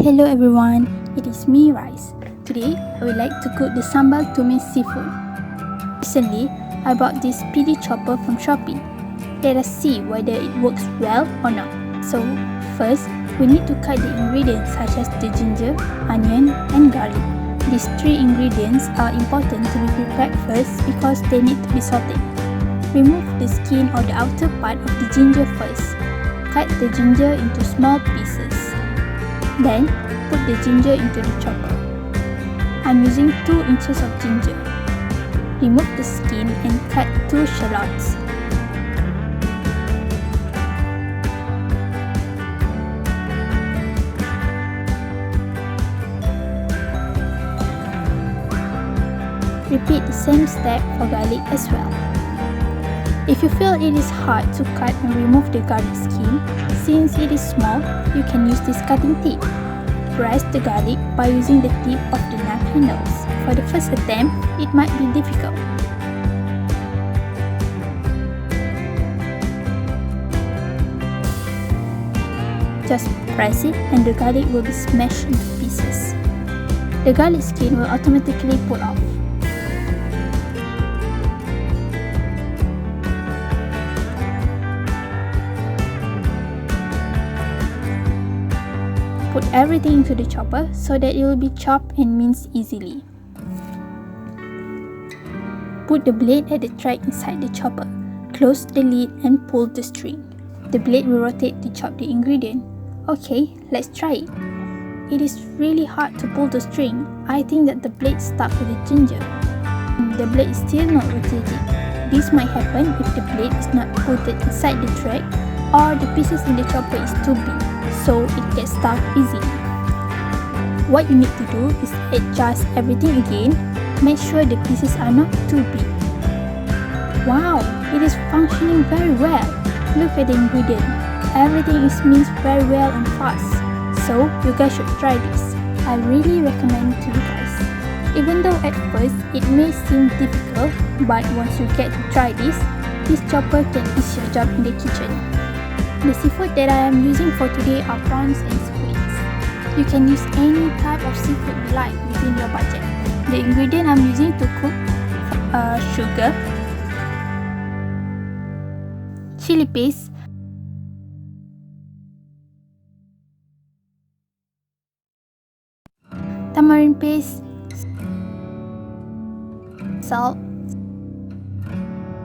Hello everyone, it is me Rice. Today, I would like to cook the Sambal Tumis Seafood. Recently, I bought this PD chopper from Shopee. Let us see whether it works well or not. So, first, we need to cut the ingredients such as the ginger, onion and garlic. These three ingredients are important to be prepared first because they need to be sauteed. Remove the skin or the outer part of the ginger first. Cut the ginger into small pieces. Then, put the ginger into the chopper. I'm using 2 inches of ginger. Remove the skin and cut 2 shallots. Repeat the same step for garlic as well. If you feel it is hard to cut and remove the garlic skin, since it is small, you can use this cutting tip. Press the garlic by using the tip of the knife handles. For the first attempt, it might be difficult. Just press it and the garlic will be smashed into pieces. The garlic skin will automatically pull off. Put everything into the chopper so that it will be chopped and minced easily. Put the blade at the track inside the chopper. Close the lid and pull the string. The blade will rotate to chop the ingredient. Okay, let's try it. It is really hard to pull the string. I think that the blade stuck with the ginger. The blade is still not rotating. This might happen if the blade is not put inside the track or the pieces in the chopper is too big, so it gets stuck easily. What you need to do is adjust everything again. Make sure the pieces are not too big. Wow, it is functioning very well. Look at the ingredient. Everything is minced very well and fast. So you guys should try this. I really recommend it to you guys. Even though at first it may seem difficult, but once you get to try this chopper can ease your job in the kitchen. The seafood that I am using for today are prawns and squids. You can use any type of seafood you like within your budget. The ingredient I'm using to cook sugar, chili paste, tamarind paste, salt,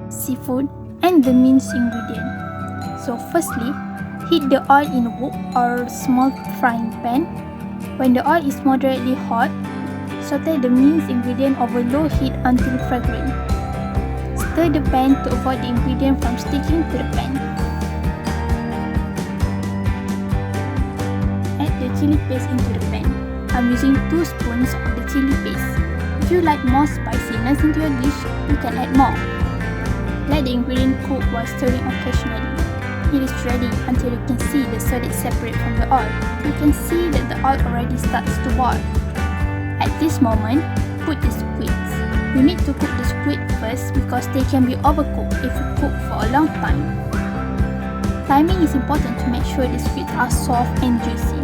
seafood, and the minced ingredient. So firstly, heat the oil in a wok or small frying pan. When the oil is moderately hot, saute the minced ingredient over low heat until fragrant. Stir the pan to avoid the ingredient from sticking to the pan. Add the chili paste into the pan. I'm using 2 spoons of the chili paste. If you like more spiciness into your dish, you can add more. Let the ingredient cook while stirring occasionally. It is ready until you can see the solid separate from the oil. You can see that the oil already starts to boil. At this moment, put the squids. You need to cook the squid first because they can be overcooked if you cook for a long time. Timing is important to make sure the squids are soft and juicy.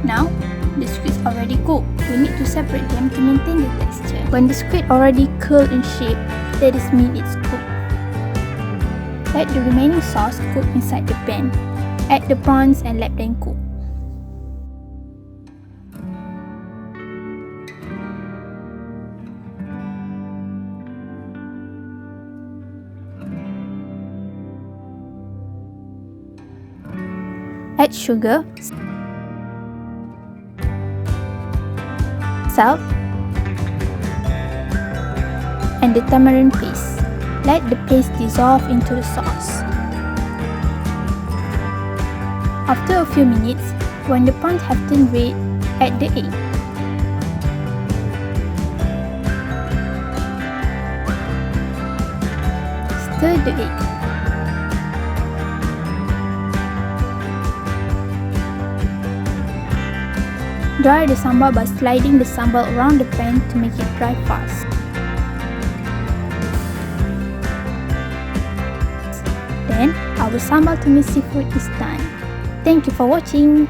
Now, the squids already cooked. We need to separate them to maintain the texture. When the squid already curled in shape, that is mean it's cooked. Let the remaining sauce cook inside the pan. Add the prawns and let them cook. Add sugar, salt, and the tamarind paste. Let the paste dissolve into the sauce. After a few minutes, when the prawns have turned red, add the egg. stir the egg. Dry the sambal by sliding the sambal around the pan to make it dry fast. Then, our Sambal Tumis Seafood is done. Thank you for watching.